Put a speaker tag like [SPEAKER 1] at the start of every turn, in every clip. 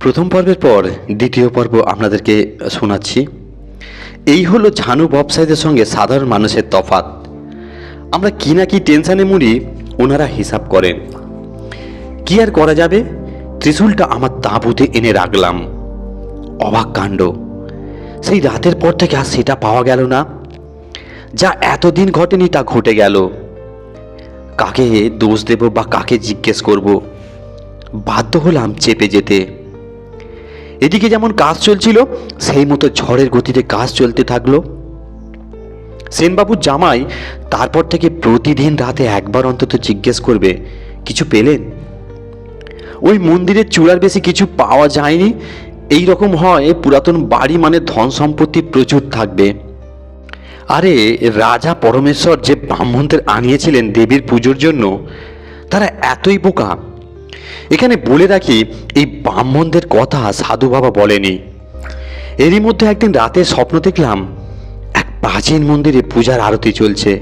[SPEAKER 1] প্রথম পর্বের পর দ্বিতীয় পর্ব আপনাদেরকে শোনাচ্ছি। এই হলো ঝানু ব্যবসায়ীদের সঙ্গে সাধারণ মানুষের তফাৎ। আমরা কি না কি টেনশানে মরি, ওনারা হিসাব করেন। কি আর করা যাবে, ত্রিশূলটা আমার তাঁবুতে এনে রাখলাম। অবাক কাণ্ড, সেই রাতের পর থেকে আর সেটা পাওয়া গেল না। যা এতদিন ঘটেনি তা ঘটে গেল। কাকে দোষ দেব বা কাকে জিজ্ঞেস করব, বাধ্য হলাম চেপে যেতে। এদিকে যেমন কাজ চলছিল, সেই মতো ঝড়ের গতিতে কাজ চলতে থাকলো। সেনবাবুর জামাই তারপর থেকে প্রতিদিন রাতে একবার অন্তত জিজ্ঞেস করবে, কিছু পেলেন? ওই মন্দিরের চূড়ার বেশি কিছু পাওয়া যায়নি। এই রকম হয়, পুরাতন বাড়ি মানে ধন সম্পত্তি প্রচুর থাকবে। আরে রাজা পরমেশ্বর যে ব্রাহ্মণদের আনিয়েছিলেন দেবীর পুজোর জন্য, তারা এতই বোকা। এখানে বলে রাখি, এই ব্রাহ্মণদের কথা সাধু বাবা বলেনি। এরই মধ্যে একদিন রাতে স্বপ্ন দেখলাম এক প্রাচীন মন্দিরে পূজার আরতি চলছে।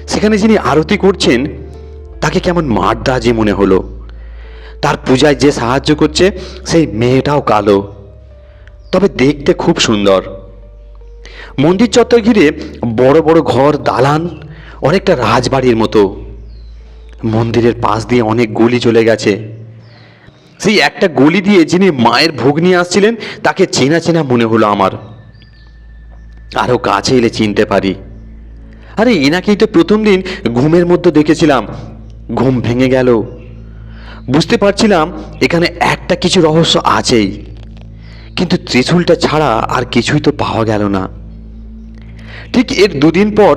[SPEAKER 1] সেখানে যিনি আরতি করছেন তাকে কেমন মারদাজি মনে হলো। তার পূজায় যে সাহায্য করছে সেই মেয়েটাও কালো, তবে দেখতে খুব সুন্দর। মন্দির চত্বর ঘিরে বড় বড় ঘর, দালান, অনেকটা রাজবাড়ির মতো। মন্দিরের পাশ দিয়ে অনেক গলি চলে গেছে। সেই একটা গলি দিয়ে যিনি মায়ের ভোগ নিয়ে আসছিলেন তাকে চেনা চেনা মনে হলো আমার। আরও কাছে এলে চিনতে পারি। আরে এনাকেই তো প্রথম দিন ঘুমের মধ্যে দেখেছিলাম। ঘুম ভেঙে গেল। বুঝতে পারছিলাম এখানে একটা কিছু রহস্য আছেই, কিন্তু ত্রিশূলটা ছাড়া আর কিছুই তো পাওয়া গেল না। ঠিক এর দুদিন পর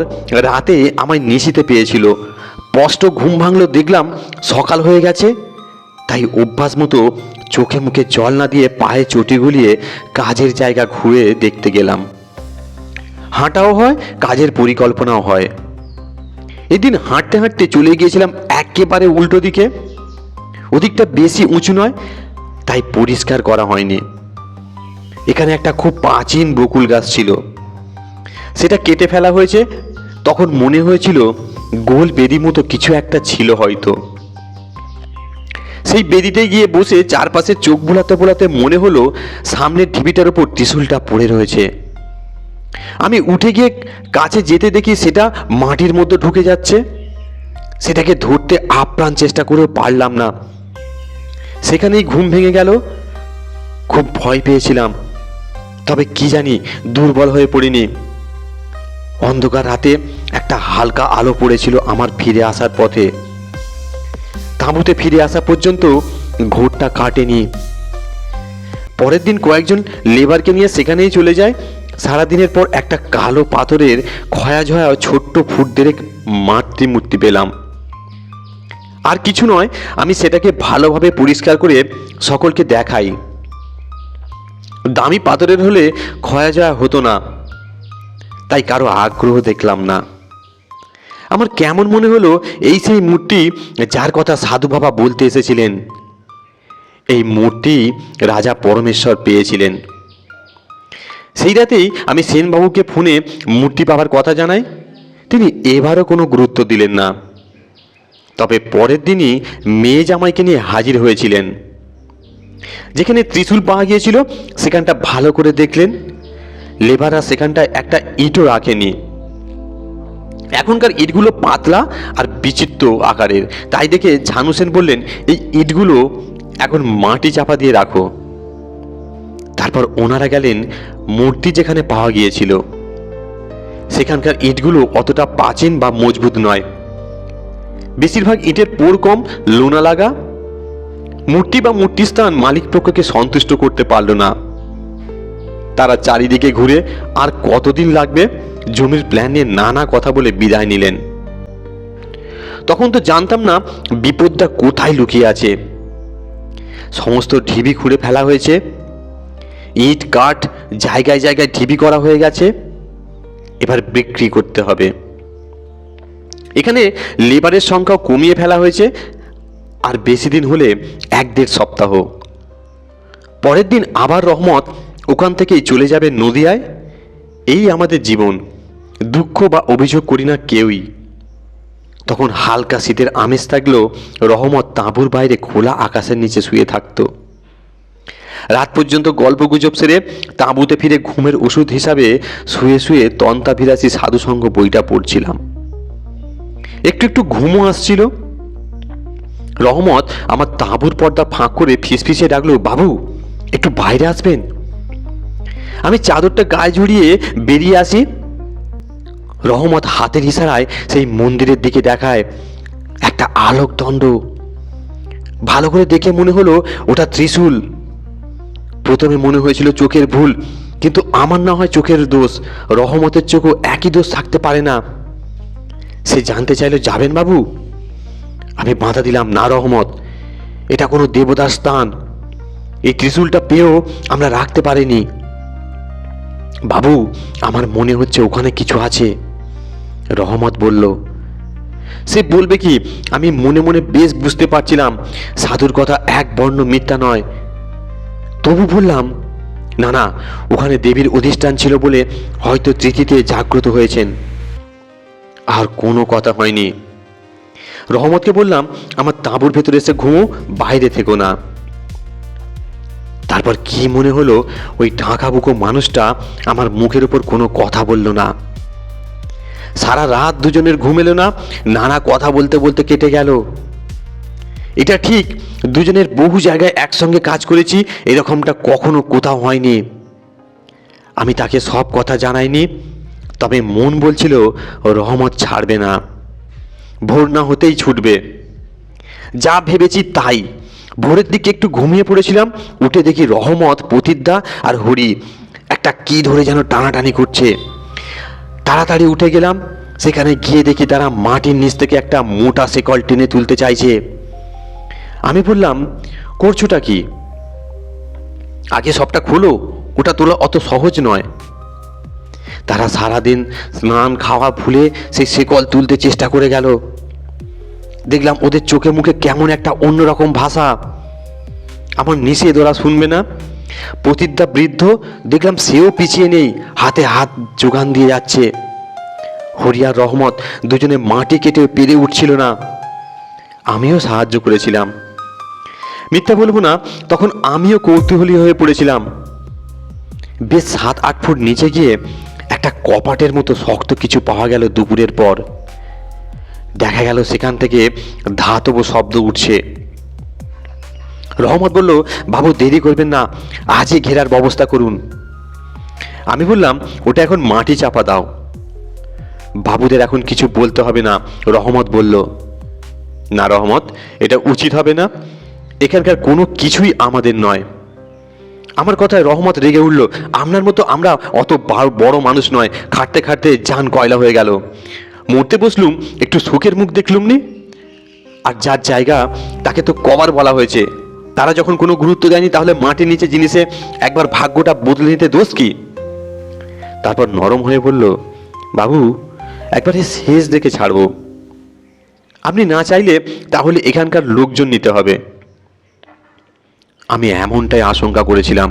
[SPEAKER 1] রাতে আমায় নিশিতে পেয়েছিল। স্পষ্ট ঘুম ভাঙলো, দেখলাম সকাল হয়ে গেছে। তাই অভ্যাস মতো চোখে মুখে জল না দিয়ে পায়ে চটি গুলিয়ে কাজের জায়গা ঘুরে দেখতে গেলাম। হাঁটাও হয়, কাজের পরিকল্পনাও হয়। এদিন হাঁটতে হাঁটতে চলে গিয়েছিলাম একেবারে উল্টো দিকে। ওদিকটা বেশি উঁচু নয়, তাই পরিষ্কার করা হয়নি। এখানে একটা খুব প্রাচীন বকুল গাছ ছিল, সেটা কেটে ফেলা হয়েছে। তখন মনে হয়েছিল গোল বেদি মতো কিছু একটা ছিল হয়তো। সেই বেদিতে গিয়ে বসে চারপাশে চোখ বোলাতে বোলাতে মনে হলো সামনের ঢিবিটার উপর ত্রিশূলটা পড়ে রয়েছে। আমি উঠে গিয়ে কাছে যেতে দেখি সেটা মাটির মধ্যে ঢুকে যাচ্ছে। সেটাকে ধরতে আপ্রাণ চেষ্টা করেও পারলাম না। সেখানেই ঘুম ভেঙে গেল। খুব ভয় পেয়েছিলাম, তবে কি জানি দুর্বল হয়ে পড়িনি। অন্ধকার রাতে একটা হালকা আলো পড়েছিল আমার ফিরে আসার পথে। তাঁবুতে ফিরে আসা পর্যন্ত ঘোরটা কাটেনি। পরের দিন কয়েকজন লেবারকে নিয়ে সেখানেই চলে যায়। সারাদিনের পর একটা কালো পাথরের ক্ষয়া ঝয়া ছোট্ট ফুট দেড়েক মাতৃমূর্তি পেলাম। আর কিছু নয়, আমি সেটাকে ভালোভাবে পরিষ্কার করে সকলকে দেখাই। দামি পাথরের হলে ক্ষয়া ঝয়া হতো না, তাই কারো আগ্রহ দেখলাম না। আমার কেমন মনে হলো এই সেই মূর্তি যার কথা সাধু বাবা বলতে এসেছিলেন। এই মূর্তি রাজা পরমেশ্বর পেয়েছিলেন। সেই রাতেই আমি সেনবাবুকে ফোনে মূর্তি পাওয়ার কথা জানাই। তিনি এবারও কোনো গুরুত্ব দিলেন না। তবে পরের দিনই মেয়ে জামাইকে নিয়ে হাজির হয়েছিলেন। যেখানে ত্রিশূল পাওয়া গিয়েছিল সেখানটা ভালো করে দেখলেন। লেবাররা সেখানটায় একটা ইটও রাখেনি। এখনকার ইটগুলো পাতলা আর বিচিত্র আকারের, তাই দেখে ঝানু সেন বললেন, এই ইটগুলো এখন মাটি চাপা দিয়ে রাখো। তারপর ওনারা গেলেন মূর্তি যেখানে পাওয়া গিয়েছিল। সেখানকার ইটগুলো অতটা প্রাচীন বা মজবুত নয়। বেশিরভাগ ইটের পোড় কম, লোনা লাগা। মূর্তি বা মূর্তিস্থান মালিক পক্ষকে সন্তুষ্ট করতে পারল না। তারা চারিদিকে ঘুরে আর কতদিন লাগবে জমির প্ল্যান নিয়ে নানা কথা বলে বিদায় নিলেন। তখন তো জানতাম না বিপদটা কোথায় লুকিয়ে আছে। সমস্ত ঢিবি খুঁড়ে ফেলা হয়েছে। ইট কাঠ জায়গায় জায়গায় ঢিবি করা হয়ে গেছে। এবার বিক্রি করতে হবে। এখানে লেবারের সংখ্যাও কমিয়ে ফেলা হয়েছে। আর বেশি দিন হলে 1-1.5 সপ্তাহ। পরের দিন আবার রহমত ওখান থেকেই চলে যাবে নদিয়ায়। এই আমাদের জীবন। দুঃখ বা অভিযোগ করি না কেউই। তখন হালকা শীতের আমেজ থাকলেও রহমত তাঁবুর বাইরে খোলা আকাশের নিচে শুয়ে থাকতো। রাত পর্যন্ত গল্প গুজব সেরে তাঁবুতে ফিরে ঘুমের ওষুধ হিসাবে শুয়ে শুয়ে তন্তাভিলাষী সাধুসঙ্গ বইটা পড়ছিলাম। একটু একটু ঘুমও আসছিল। রহমত আমার তাঁবুর পর্দা ফাঁক করে ফিসফিসে ডাকলো, বাবু একটু বাইরে আসবেন। আমি চাদরটা গায়ে জড়িয়ে বেরিয়ে আসি। রহমত হাতের ইশারায় সেই মন্দিরের দিকে দেখায় একটা আলোকদণ্ড। ভালো করে দেখে মনে হলো ওটা ত্রিশূল। প্রথমে মনে হয়েছিল চোখের ভুল, কিন্তু আমার না হয় চোখের দোষ, রহমতের চোখও একই দোষ থাকতে পারে না। সে জানতে চাইল, যাবেন বাবু? আমি বাধা দিলাম, না রহমত, এটা কোনো দেবতার স্থান। এই ত্রিশূলটা পেয়েও আমরা রাখতে পারিনি। বাবু, আমার মনে হচ্ছে ওখানে কিছু আছে। রহমত বলল। সে বলবে কি? আমি মনে মনে বেশ বুঝতে পারছিলাম সাধুর কথা এক বর্ণ মিথ্যা নয়। তবু বললাম, না না, ওখানে দেবীর অধিষ্ঠান ছিল বলে হয়তো স্মৃতিতে জাগ্রত হয়েছেন। আর কোনো কথা হয়নি। রহমতকে বললাম, আমার তাঁবুর ভেতরে এসে ঘুমো, বাইরে থেকো না। তারপর কি মনে হলো, ওই ঢাকাবুকো মানুষটা আমার মুখের উপর কোনো কথা বলল না। সারা রাত দুজনের ঘুম এলো না, নানা কথা বলতে বলতে কেটে গেল। এটা ঠিক, দুজনের বহু জায়গায় একসঙ্গে কাজ করেছি, এরকমটা কখনো কোথাও হয়নি। আমি তাকে সব কথা জানাইনি, তবে মন বলছিল রহমত ছাড়বে না, ভোর না হতেই ছুটবে। যা ভেবেছি তাই। ভোরের দিকে একটু ঘুমিয়ে পড়েছিলাম, উঠে দেখি রহমত, প্রতিদ্দা আর হরি একটা কি ধরে যেন টানাটানি করছে। তাড়াতাড়ি উঠে গেলাম। সেখানে গিয়ে দেখি তারা মাটির নিচ থেকে একটা মোটা শেকল টেনে তুলতে চাইছে। আমি বললাম, করছোটা কি? আগে সবটা খোলো, ওটা তোলা অত সহজ নয়। তারা সারাদিন স্নান খাওয়া ভুলে সেই শেকল তুলতে চেষ্টা করে গেল। দেখলাম ওদের চোখে মুখে কেমন একটা অন্যরকম ভাষা। আমার নিষেধ ওরা শুনবে না। প্রতিদ্যা বৃদ্ধ, দেখলাম সেও পিছিয়ে নেই, হাতে হাত যোগান দিয়ে যাচ্ছে। হরিয়ার রহমত দুজনে মাটি কেটে পেরে উঠছিল না। আমিও সাহায্য করেছিলাম। মিথ্যা বলবো না, তখন আমিও কৌতূহলী হয়ে পড়েছিলাম। বেশ 7-8 ফুট নিচে গিয়ে একটা কপাটের মতো শক্ত কিছু পাওয়া গেল। দুপুরের পর দেখা গেল সেখান থেকে ধাতব শব্দ উঠছে। রহমত বলল, বাবু দেরি করবেন না, আজই ঘেরার ব্যবস্থা করুন। আমি বললাম, ওটা এখন মাটি চাপা দাও। বাবুদের এখন কিছু বলতে হবে না, রহমত বলল। না রহমত, এটা উচিত হবে না, এখানকার কোনো কিছুই আমাদের নয়। আমার কথায় রহমত রেগে উঠল, আপনার মতো আমরা অত বড় মানুষ নয়, খাটতে খাটতে জান কয়লা হয়ে গেল, মরতে বসলুম একটু সুখের মুখ দেখলুম নি। আর যার জায়গা তাকে তো কবার বলা হয়েছে, তারা যখন কোনো গুরুত্ব দেয়নি, তাহলে মাটির নিচে জিনিসে একবার ভাগ্যটা বদলে নিতে দোষ কি? তারপর নরম হয়ে বলল, বাবু একবারে শেষ দেখে ছাড়বো, আপনি না চাইলে তাহলে এখানকার লোকজন নিতে হবে। আমি এমনটাই আশঙ্কা করেছিলাম।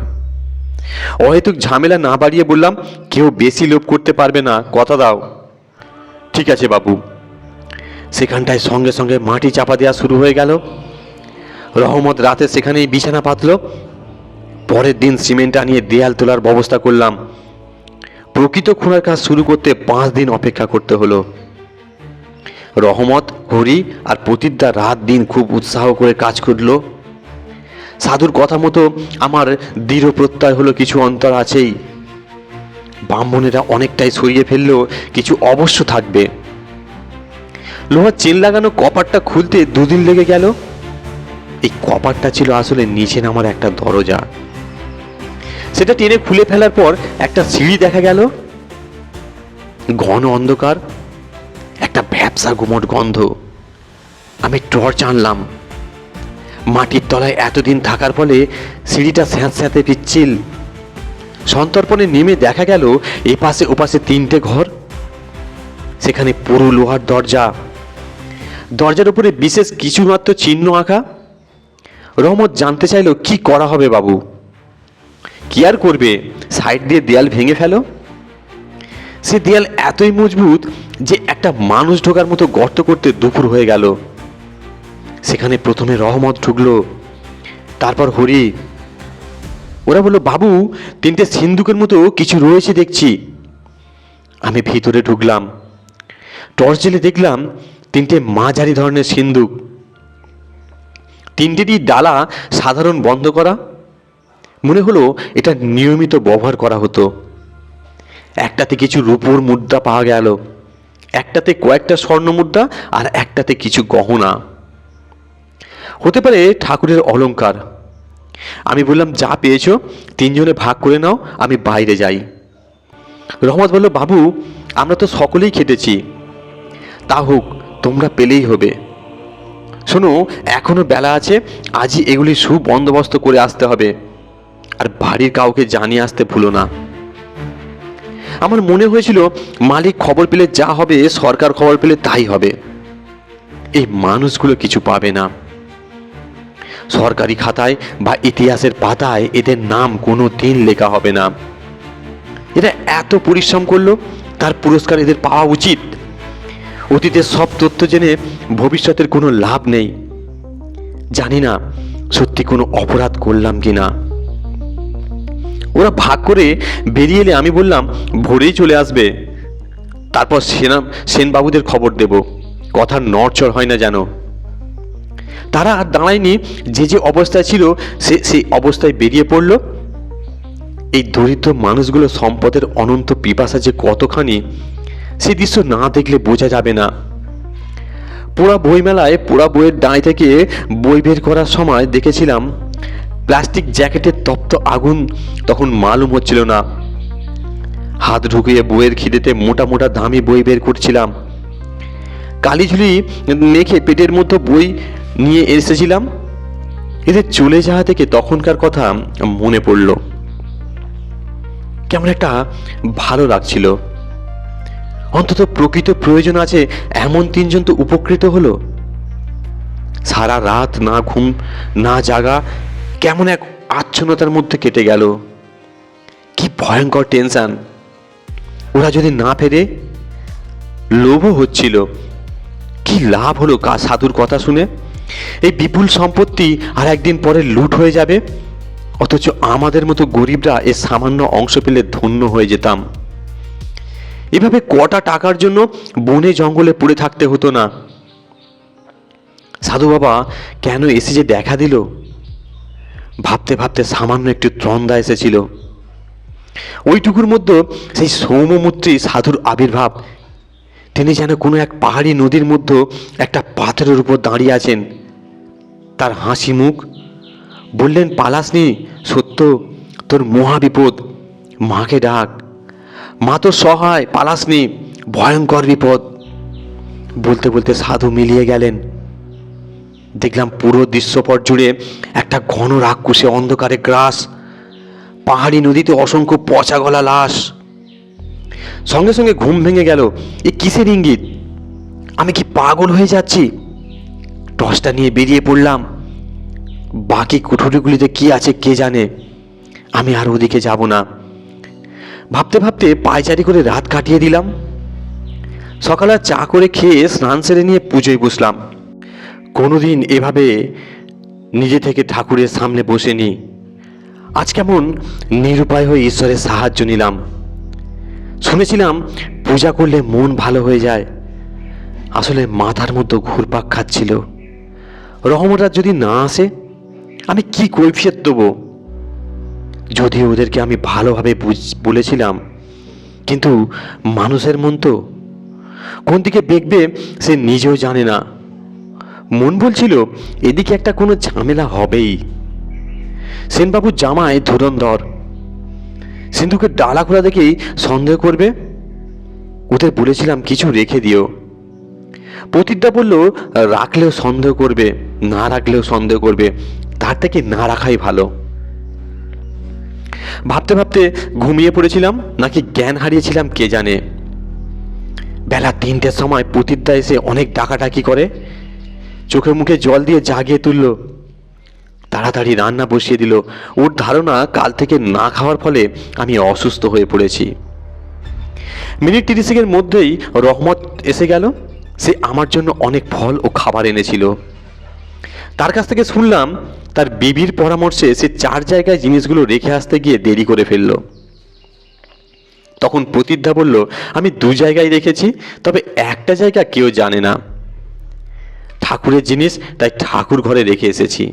[SPEAKER 1] অহেতুক ঝামেলা না বাড়িয়ে বললাম, কেউ বেশি লোভ করতে পারবে না, কথা দাও। ঠিক আছে বাবু। সেখানটায় সঙ্গে সঙ্গে মাটি চাপা দেওয়া শুরু হয়ে গেল। রহমত রাতে সেখানেই বিছানা পাতল। পরের দিন সিমেন্ট আনিয়ে দেয়াল তোলার ব্যবস্থা করলাম। প্রকৃত খোঁড়ার কাজ শুরু করতে 5 দিন অপেক্ষা করতে হলো। রহমত, হরি আর প্রতিদ্যা রাত দিন খুব উৎসাহ করে কাজ করলো। সাধুর কথা মতো আমার দৃঢ় প্রত্যয় হলো কিছু অন্তর আছেই। ব্রাহ্মণেরা অনেকটাই সরিয়ে ফেললেও কিছু অবশ্য থাকবে। লোহার চেন লাগানো কপাটটা খুলতে 2 দিন লেগে গেল। এই কপাটটা ছিল আসলে নিচে নামার একটা দরজা। সেটা টেনে খুলে ফেলার পর একটা সিঁড়ি দেখা গেল। ঘন অন্ধকার, একটা ভ্যাপসা গুমট গন্ধ। আমি টর্চ আনলাম। মাটির তলায় এতদিন থাকার ফলে সিঁড়িটা স্যাঁতস্যাঁতে পিচ্ছিল। সন্তর্পণে নেমে দেখা গেল এপাশে ওপাশে 3টে ঘর। সেখানে পুরো লোহার দরজা। দরজার উপরে বিশেষ কিছুমাত্র চিহ্ন আঁকা। রহমত জানতে চাইল, কি করা হবে বাবু? কি আর করবে, সাইড দিয়ে দেয়াল ভেঙে ফেলো। সে দেয়াল এতই মজবুত যে একটা মানুষ ঢোকার মতো গর্ত করতে দুপুর হয়ে গেল। সেখানে প্রথমে রহমত ঢুকলো, তারপর হরি। ওরা বলল, বাবু, 3টে সিন্দুকের মতো কিছু রয়েছে দেখছি। আমি ভিতরে ঢুকলাম, টর্চ জেলে দেখলাম 3টে মাঝারি ধরনের সিন্দুক। 3টেরই ডালা সাধারণ বন্ধ করা। মনে হলো এটা নিয়মিত ব্যবহার করা হতো। একটাতে কিছু রূপোর মুদ্রা পাওয়া গেল, একটাতে কয়েকটা স্বর্ণ মুদ্রা, আর একটাতে কিছু গহনা। হতে পারে ঠাকুরের অলংকার। আমি বললাম, যা পেয়েছো 3জনে ভাগ করে নাও, আমি বাইরে যাই। রহমত বলল, বাবু, আমরা তো সকলেই খেটেছি, তা হোক, তোমরা পেলেই হবে। শোনো, এখনো বেলা আছে, আজই এগুলি সুবন্দোবস্ত করে আসতে হবে, আর বাড়ির কাউকে জানিয়ে আসতে ভুলো না। আমার মনে হয়েছিল মালিক খবর পেলে যা হবে, সরকার খবর পেলে তাই হবে। এই মানুষগুলো কিছু পাবে না। সরকারি খাতায় বা ইতিহাসের পাতায় এদের নাম কোনো দিন লেখা হবে না। এরা এত পরিশ্রম করলো, তার পুরস্কার এদের পাওয়া উচিত। অতীতের সব তথ্য জেনে ভবিষ্যতের কোনো লাভ নেই। জানি না সত্যি কোনো অপরাধ করলাম কিনা। ওরা ভাগ করে বেরিয়ে এলে আমি বললাম, ভোরেই চলে আসবে, তারপর সেনবাবুদের খবর দেব, কথার নড়চড় হয় না যেন। তারা আর দাঁড়ায়নি, যে যে অবস্থায় ছিল সেই অবস্থায় বেরিয়ে পড়ল। এই দরিদ্র মানুষগুলো সম্পদের অনন্ত পিপাসা যে কতখানি, সেই দৃশ্য না দেখলে বোঝা যাবে না। পোড়া বইমেলায় পোড়া বইয়ের ডাঁই থেকে বই বের করার সময় দেখেছিলাম প্লাস্টিক জ্যাকেটের তপ্ত আগুন তখন মালুম হচ্ছিল না। হাত ঢুকিয়ে বইয়ের খিদেতে মোটা মোটা দামি বই বের করছিলাম। কালিঝুলি মেখে পেটের মধ্যে বই নিয়ে এসেছিলাম। এদের চলে যাওয়া থেকে তখনকার কথা মনে পড়ল। কেমন একটা ভালো লাগছিল। অন্তত প্রকৃত প্রয়োজন আছে এমন 3জন তো উপকৃত হলো। সারা রাত না ঘুম না জাগা, কেমন এক আচ্ছন্নতার মধ্যে কেটে গেল। কি ভয়ঙ্কর টেনশন। ওরা যদি না ফেরে, লোভও হচ্ছিল। কি লাভ হলো সাধুর কথা শুনে? এই বিপুল সম্পত্তি আর একদিন পরে লুট হয়ে যাবে, অথচ আমাদের মতো গরিবরা এর সামান্য অংশ পেলে ধন্য হয়ে যেতাম। এভাবে কটা টাকার জন্য বনে জঙ্গলে পড়ে থাকতে হতো না। সাধু বাবা কেন এসে যে দেখা দিল, ভাবতে ভাবতে সামান্য একটু ত্রন্দা এসেছিল। ওইটুকুর মধ্যে সেই সৌম্যমূর্তি সাধুর আবির্ভাব। তিনি যেন কোনো এক পাহাড়ি নদীর মধ্যে একটা পাথরের উপর দাঁড়িয়ে আছেন। তার হাসি মুখ। বললেন, পালাসনি, সত্য, তোর মহা বিপদ, মাকে ডাক, মা তোর সহায়, পালাসনি, ভয়ঙ্কর বিপদ। বলতে বলতে সাধু মিলিয়ে গেলেন। দেখলাম পুরো দৃশ্যপট জুড়ে একটা ঘন রাক্ষসে অন্ধকারে গ্রাস, পাহাড়ি নদীতে অসংখ্য পচা গলা লাশ। সঙ্গে সঙ্গে ঘুম ভেঙে গেল। এ কিসের ইঙ্গিত? আমি কি পাগল হয়ে যাচ্ছি? টর্চটা নিয়ে বেরিয়ে পড়লাম। বাকি কুঠুরিগুলিতে কি আছে কে জানে। আমি আর ওদিকে যাব না। ভাবতে ভাবতে পায়চারি করে রাত কাটিয়ে দিলাম। সকালে চা করে খেয়ে স্নান সেরে নিয়ে পুজোয় বসলাম। কোনোদিন এভাবে নিজে থেকে ঠাকুরের সামনে বসেনি। আজ কেমন নিরুপায় হয়ে ঈশ্বরের সাহায্য নিলাম। শুনেছিলাম পূজা করলে মন ভালো হয়ে যায়। আসলে মাথার মধ্যে ঘুরপাক খাচ্ছিল। রহমতরা যদি না আসে, আমি কি কৈফিয়ত দেবো? যদিও ওদেরকে আমি ভালোভাবে বলেছিলাম, কিন্তু মানুষের মন তো, কোন দিকে বেঁকবে সে নিজেও জানে না। মন বলছিল এদিকে একটা কোনো ঝামেলা হবেই। সেনবাবুর জামায় ধুরন্ধর, সিন্ধুকের ডালা খোলা দেখেই সন্দেহ করবে। ওদের বলেছিলাম কিছু রেখে দিও। প্রতিজ্ঞা বলল, রাখলেও সন্দেহ করবে, না রাখলেও সন্দেহ করবে, তার থেকে না রাখাই ভালো। ভাবতে ভাবতে ঘুমিয়ে পড়েছিলাম নাকি জ্ঞান হারিয়েছিলাম কে জানে। বেলা 3টের সময় প্রতিজ্ঞা এসে অনেক ডাকাডাকি করে, চোখে মুখে জল দিয়ে জাগিয়ে তুলল। তাড়াতাড়ি রান্না বসিয়ে দিল। ওর ধারণা কাল থেকে না খাওয়ার ফলে আমি অসুস্থ হয়ে পড়েছি। মিনিট 30-এর মধ্যেই রহমত এসে গেল। সে আমার জন্য অনেক ফল ও খাবার এনেছিল। তার কাছ থেকে শুনলাম তার বিবির পরামর্শে সে 4 জায়গায় জিনিসগুলো রেখে আসতে গিয়ে দেরি করে ফেলল। তখন প্রতিদ্ধা বলল, আমি 2 জায়গায় রেখেছি, তবে একটা জায়গা কেউ জানে না। ঠাকুরের জিনিস, তাই ঠাকুর ঘরে রেখে এসেছি।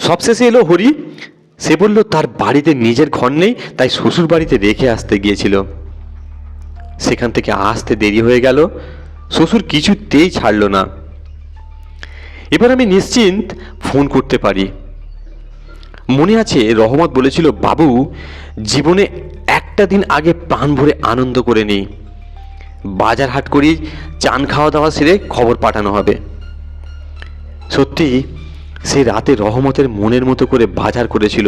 [SPEAKER 1] সবশেষে এলো হরি। সে বলল তার বাড়িতে নিজের ঘর নেই, তাই শ্বশুর বাড়িতে রেখে আসতে গিয়েছিল। সেখান থেকে আসতে দেরি হয়ে গেল, শ্বশুর কিছুতেই ছাড়ল না। এবার আমি নিশ্চিন্ত ফোন করতে পারি। মনে আছে রহমত বলেছিল, বাবু জীবনে একটা দিন আগে প্রাণ ভরে আনন্দ করে নেই, বাজার হাট করি, চান খাওয়া দাওয়া সেরে খবর পাঠানো হবে। সত্যি সে রাতে রহমতের মনের মতো করে বাজার করেছিল।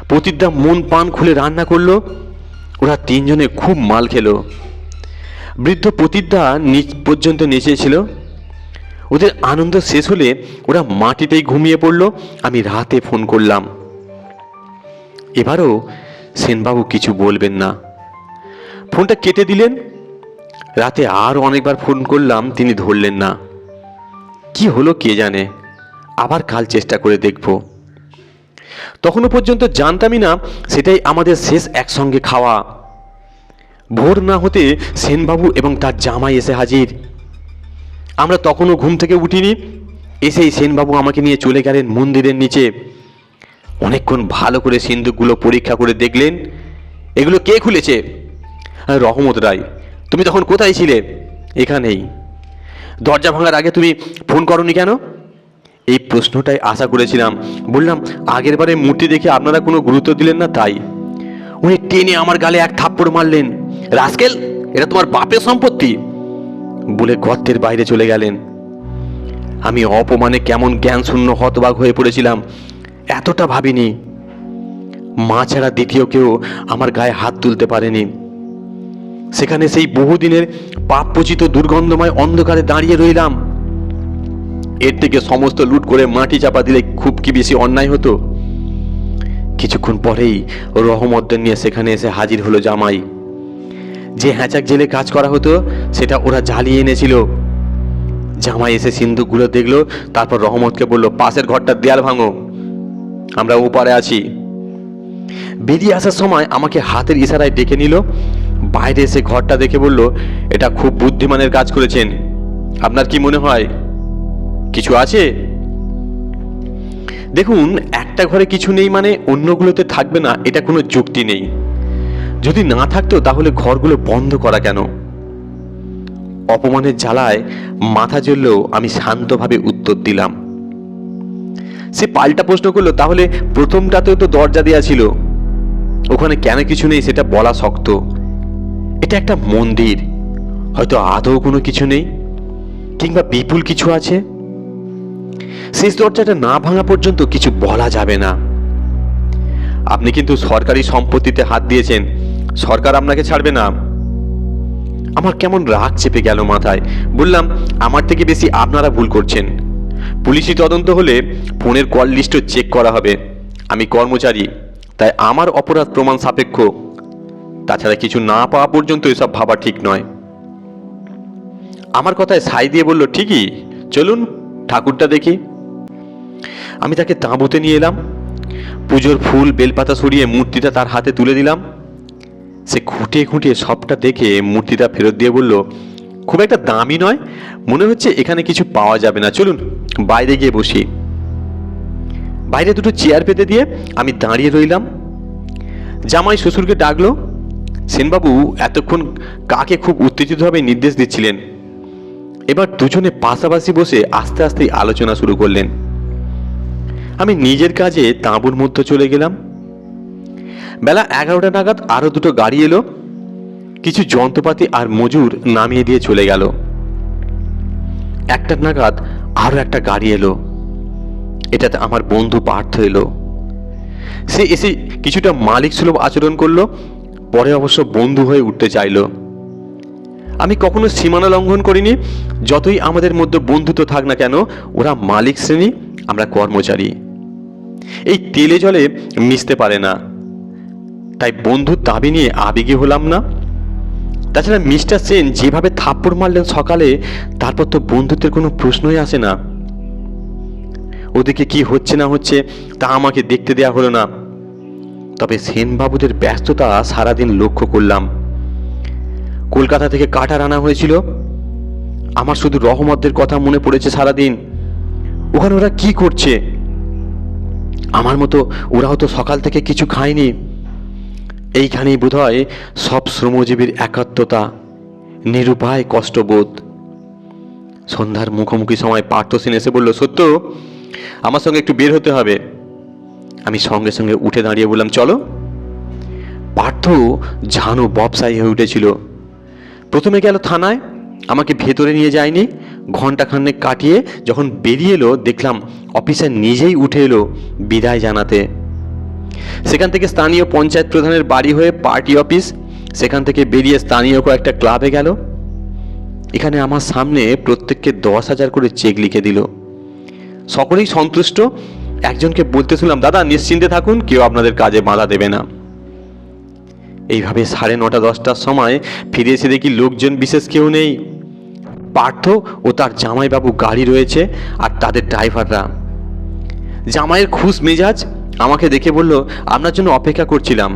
[SPEAKER 1] প্রতিদ্যা মন পান খুলে রান্না করলো। ওরা 3 জনে খুব মাল খেলো। বৃদ্ধ প্রতিদ্যা নিচ পর্যন্ত নেচেছিল। ওদের আনন্দ শেষ হলে ওরা মাটিতেই ঘুমিয়ে পড়ল। আমি রাতে ফোন করলাম। এবারও সেনবাবু কিছু বলবেন না, ফোনটা কেটে দিলেন। রাতে আরও অনেকবার ফোন করলাম, তিনি ধরলেন না। কি হলো কে জানে, আবার কাল চেষ্টা করে দেখব। তখনও পর্যন্ত জানতামই না সেটাই আমাদের শেষ একসঙ্গে খাওয়া। ভোর না হতে সেনবাবু এবং তার জামাই এসে হাজির। আমরা তখনও ঘুম থেকে উঠিনি। এসেই সেনবাবু আমাকে নিয়ে চলে গেলেন মন্দিরের নিচে। অনেকক্ষণ ভালো করে সিন্দুকগুলো পরীক্ষা করে দেখলেন। এগুলো কে খুলেছে? রহমত রায়। তুমি তখন কোথায় ছিলে? এখানেই। দরজা ভাঙার আগে তুমি ফোন করনি কেন? এই প্রশ্নটাই আশা করেছিলাম। বললাম, আগের বারে মূর্তি দেখে আপনারা কোনো গুরুত্ব দিলেন না, তাই। উনি টেনে আমার গালে এক থাপ্পড় মারলেন। রাস্কেল, এটা তোমার বাপের সম্পত্তি বলে গর্তের বাইরে চলে গেলেন। আমি অপমানে কেমন জ্ঞান শূন্য হতবাক হয়ে পড়েছিলাম, এতটা ভাবিনি। মা ছাড়া দ্বিতীয় কেউ আমার গায়ে হাত তুলতে পারেনি। সেখানে সেই বহুদিনের পাপপচিত দুর্গন্ধময় অন্ধকারে দাঁড়িয়ে রইলাম। এর থেকে সমস্ত লুট করে মাটি চাপা দিলে খুব কি বেশি অন্যায় হতো? কিছুক্ষণ পরেই রহমতদের নিয়ে সেখানে এসে হাজির হলো জামাই। যে হ্যাঁচাক জেলে কাজ করা হতো সেটা ওরা জ্বালিয়ে এনেছিল। জামাই এসে সিন্দুকগুলো দেখলো, তারপর রহমতকে বলল, পাশের ঘরটার দেয়াল ভাঙো, আমরা ওপারে আছি। বেরিয়ে আসার সময় আমাকে হাতের ইশারায় ডেকে নিল। বাইরে এসে ঘরটা দেখে বলল, এটা খুব বুদ্ধিমানের কাজ করেছেন। আপনার কি মনে হয় কিছু আছে? দেখুন, একটা ঘরে কিছু নেই মানে অন্যগুলোতে থাকবে না, এটা কোনো যুক্তি নেই। যদি না থাকতো তাহলে ঘরগুলো বন্ধ করা কেন? অপমানের জ্বালায় মাথা জ্বললেও আমি শান্তভাবে উত্তর দিলাম। সে পাল্টা প্রশ্ন করলো, তাহলে প্রথমটাতেও তো দরজা দেয়া ছিল, ওখানে কেন কিছু নেই সেটা বলা শক্ত। এটা একটা মন্দির, হয়তো আদৌ কোনো কিছু নেই, কিংবা বিপুল কিছু আছে। শেষ দরজাটা না ভাঙা পর্যন্ত কিছু বলা যাবে না। আপনি কিন্তু সরকারি সম্পত্তিতে হাত দিয়েছেন, সরকার আপনাকে ছাড়বে না। আমার কেমন রাগ চেপে গেল মাথায়। বললাম, আমার থেকে বেশি আপনারা ভুল করছেন। পুলিশি তদন্ত হলে ফোনের কল লিস্টও চেক করা হবে। আমি কর্মচারী, তাই আমার অপরাধ প্রমাণ সাপেক্ষ। তাছাড়া কিছু না পাওয়া পর্যন্ত এসব ভাবা ঠিক নয়। আমার কথায় সাই দিয়ে বলল, ঠিকই, চলুন ঠাকুরটা দেখি। আমি তাকে তাঁবুতে নিয়ে এলাম। পুজোর ফুল বেলপাতা সরিয়ে মূর্তিটা তার হাতে তুলে দিলাম। সে খুঁটিয়ে খুঁটিয়ে সবটা দেখে মূর্তিটা ফেরত দিয়ে বলল, খুব একটা দামি নয়, মনে হচ্ছে এখানে কিছু পাওয়া যাবে না, চলুন বাইরে গিয়ে বসি। বাইরে দুটো চেয়ার পেতে দিয়ে আমি দাঁড়িয়ে রইলাম। জামাই শ্বশুরকে ডাকলো। সেনবাবু এতক্ষণ কাকে খুব উত্তেজিতভাবে নির্দেশ দিচ্ছিলেন। এবার দুজনে পাশাপাশি বসে আস্তে আস্তে আলোচনা শুরু করলেন। আমি নিজের কাজে তাঁবুর মধ্যে চলে গেলাম। বেলা 11টা নাগাদ আরো দুটো গাড়ি এলো। কিছু যন্ত্রপাতি আর মজুর নামিয়ে দিয়ে চলে গেল। 1টা নাগাদ আরো একটা গাড়ি এলো। এটাতে আমার বন্ধু পার্থ এলো। সে এসে কিছুটা মালিক সুলভ আচরণ করলো, পরে অবশ্য বন্ধু হয়ে উঠতে চাইলো। আমি কখনো সীমানা লঙ্ঘন করিনি। যতই আমাদের মধ্যে বন্ধুত্ব থাক না কেন, ওরা মালিক শ্রেণী, আমরা কর্মচারী। এই তেলে জলে মিশতে পারে না, তাই বন্ধুর দাবি নিয়ে আবেগী হলাম না। তাছাড়া মিস্টার সেন যেভাবে থাপ্পড় মারলেন সকালে, তারপর তো বন্ধুত্বের কোনো প্রশ্নই আসে না। ওদিকে কি হচ্ছে না হচ্ছে তা আমাকে দেখতে দেয়া হলো না। তবে সেনবাবুদের ব্যস্ততা সারাদিন লক্ষ্য করলাম। কলকাতা থেকে কাটার আনা হয়েছিল। আমার শুধু রহমতদের কথা মনে পড়েছে সারাদিন। ওখানে ওরা কি করছে? আমার মতো ওরাও তো সকাল থেকে কিছু খায়নি। এইখানেই বোধহয় সব শ্রমজীবীর একাত্মতা, নিরুপায় কষ্টবোধ। সন্ধ্যার মুখোমুখি সময় পার্থ সেন এসে বলল, সত্য, আমার সঙ্গে একটু বের হতে হবে। আমি সঙ্গে সঙ্গে উঠে দাঁড়িয়ে বললাম, চলো। পার্থ ঝানু ব্যবসায়ী হয়ে উঠেছিল। প্রথমে গেল থানায়, আমাকে ভেতরে নিয়ে যায়নি। ঘণ্টাখানেক কাটিয়ে যখন বেরিয়ে এলো, দেখলাম অফিসার নিজেই উঠে এলো বিদায় জানাতে। সেখান থেকে স্থানীয় পঞ্চায়েত প্রধানের বাড়ি হয়ে পার্টি অফিস, সেখান থেকে বেরিয়ে স্থানীয় কয়েকটা ক্লাবে গেল। এখানে আমার সামনে প্রত্যেককে 10,000 করে চেক লিখে দিল। সকলেই সন্তুষ্ট। একজনকে বলতে শুনলাম, দাদা নিশ্চিন্তে থাকুন, কেউ আপনাদের কাজে বাধা দেবে না। এইভাবে 9:30 10টার সময় ফিরে এসে দেখি লোকজন বিশেষ কেউ নেই। পার্থ ও তার জামাইবাবু গাড়ি রয়েছে, আর তাদের ড্রাইভাররা। জামাইয়ের খুশ মেজাজ, আমাকে দেখে বলল, আপনার জন্য অপেক্ষা করছিলাম।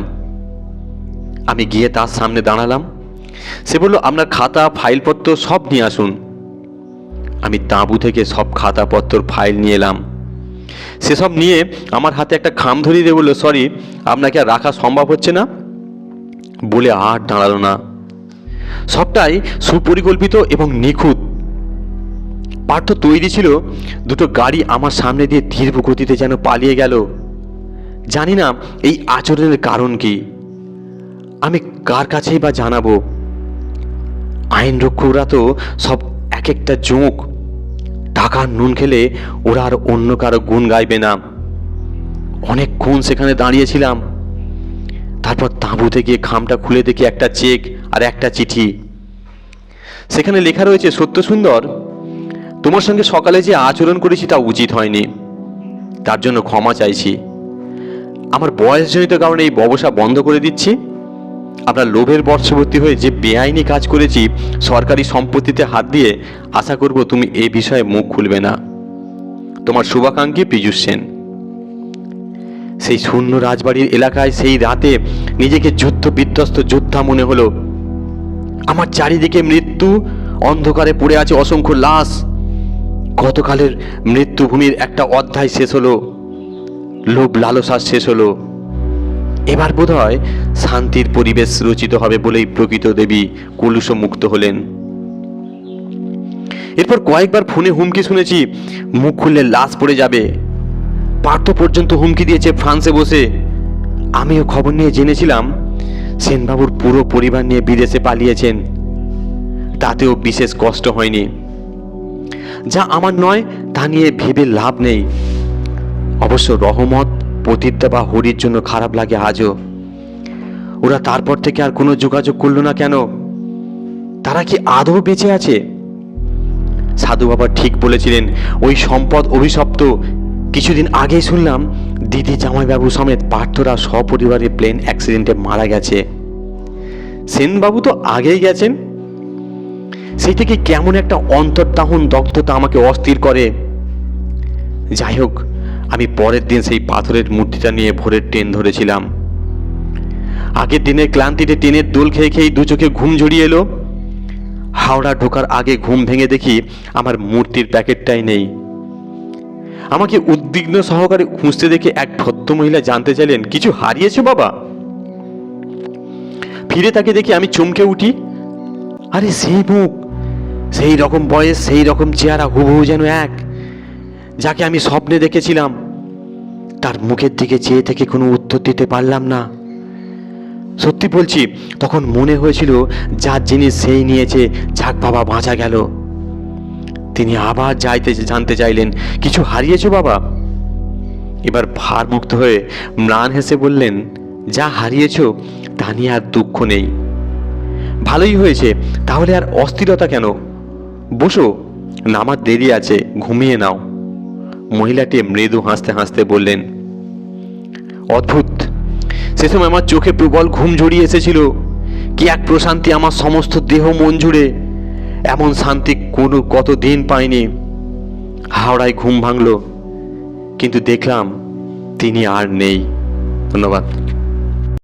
[SPEAKER 1] আমি গিয়ে তার সামনে দাঁড়ালাম। সে বলল, আপনার খাতা ফাইলপত্র সব নিয়ে আসুন। আমি তাঁবু থেকে সব খাতাপত্র ফাইল নিয়ে এলাম। সেসব নিয়ে আমার হাতে একটা খাম ধরিয়ে দিয়ে বলল, সরি, আপনাকে আর রাখা সম্ভব হচ্ছে না, বলে আর দাঁড়ালো না। সবটাই সুপরিকল্পিত এবং নিখুঁত। পার্থ তৈরি ছিল। দুটো গাড়ি আমার সামনে দিয়ে ধীর গতিতে যেন পালিয়ে গেল। জানি না এই আচরণের কারণ কি, আমি কার কাছেই বা জানাবো। আইন রক্ষকরা তো সব এক একটা জোঁক। টাকার নুন খেলে ওরা আর অন্য কারো গুণ গাইবে না। অনেকক্ষণ সেখানে দাঁড়িয়েছিলাম। তারপর তাঁবুতে গিয়ে খামটা খুলে দেখি একটা চেক আর একটা চিঠি। সেখানে লেখা রয়েছে, সত্য সুন্দর, তোমার সঙ্গে সকালে যে আচরণ করেছি তা উচিত হয়নি, তার জন্য ক্ষমা চাইছি। আমার বয়সজনিত কারণে এই ব্যবসা বন্ধ করে দিচ্ছি। আমরা লোভের বশবর্তী হয়ে যে বেআইনি কাজ করেছি, সরকারি সম্পত্তিতে হাত দিয়ে, আশা করব তুমি এই বিষয়ে মুখ খুলবে না। তোমার শুভাকাঙ্ক্ষী পীযূষ সেন। সেই শূন্য রাজবাড়ির এলাকায় সেই রাতে নিজেকে যুদ্ধ বিধ্বস্ত যোদ্ধা মনে হলো। আমার চারিদিকে মৃত্যু, অন্ধকারে পড়ে আছে অসংখ্য লাশ। গতকালের মৃত্যুভূমির একটা অধ্যায় শেষ হলো, লোভ লালসা শেষ হলো। এবার বোধহয় শান্তির পরিবেশ রচিত হবে বলেই প্রকৃত দেবী কলুষমুক্ত হলেন। এরপর কয়েকবার ফোনে হুমকি শুনেছি, মুখ খুললে লাশ পড়ে যাবে। পার্থ পর্যন্ত হুমকি দিয়েছে ফ্রান্সে বসে। আমিও খবর নিয়ে জেনেছিলাম সেনবাবুর পুরো পরিবার নিয়ে বিদেশে পালিয়েছেন। তাতেও বিশেষ কষ্ট হয়নি। যা আমার নয় তা নিয়ে ভেবে লাভ নেই। অবশ্য রহমত, পতিতা বা হরির জন্য খারাপ লাগে আজও। ওরা তারপর থেকে আর কোনো যোগাযোগ করলো না কেন? তারা কি আদৌ বেঁচে আছে? সাধু বাবা ঠিক বলেছিলেন, ওই সম্পদ অভিশপ্ত। কিছুদিন আগেই শুনলাম দিদি জামাইবাবু সমেত পার্থরা সপরিবারে প্লেন অ্যাক্সিডেন্টে মারা গেছে। সেনবাবু তো আগেই গেছেন। সেই থেকে কেমন একটা অন্তর্দাহন দগ্ধতা আমাকে অস্থির করে। যাই হোক, আমি পরের দিন সেই পাথরের মূর্তিটা নিয়ে ভোরের ট্রেন ধরেছিলাম। আগের দিনের ক্লান্তিতে ট্রেনের দোল খেয়ে খেয়ে দু চোখে ঘুম জড়িয়ে এলো। হাওড়া ঢোকার আগে ঘুম ভেঙে দেখি আমার মূর্তির প্যাকেটটাই নেই। আমাকে উদ্বিগ্ন সহকারে খুঁজতে দেখে এক ভদ্রমহিলা জানতে চাইলেন, কিছু হারিয়েছো বাবা? ফিরে তাকে দেখি আমি চমকে উঠি। আরে সেই মুখ, সেই রকম বয়স, সেই রকম চেহারা, হুবহু যেন এক, যাকে আমি স্বপ্নে দেখেছিলাম। তার মুখের দিকে চেয়ে থেকে কোনো উত্তর দিতে পারলাম না। সত্যি বলছি, তখন মনে হয়েছিল যার জিনিস সেই নিয়েছে, যাক বাবা বাঁচা গেল। তিনি আবার জানতে চাইলেন, কিছু হারিয়েছো বাবা? এবার ভারমুক্ত হয়ে ম্লান হেসে বললেন, যা হারিয়েছো তা নিয়ে আর দুঃখ নেই। ভালোই হয়েছে, তাহলে আর অস্থিরতা কেন? বসো, নামার দেরি আছে, ঘুমিয়ে নাও। মহিলাটি মৃদু হাসতে হাসতে বললেন। অদ্ভুত, সে সময় আমার চোখে প্রবল ঘুম জড়িয়ে এসেছিল। কি এক প্রশান্তি আমার সমস্ত দেহ মন জুড়ে। এমন শান্তি কতদিন পাইনি। হাওড়ায় ঘুম ভাঙল। কিন্তু দেখলাম তিনি আর নেই। ধন্যবাদ।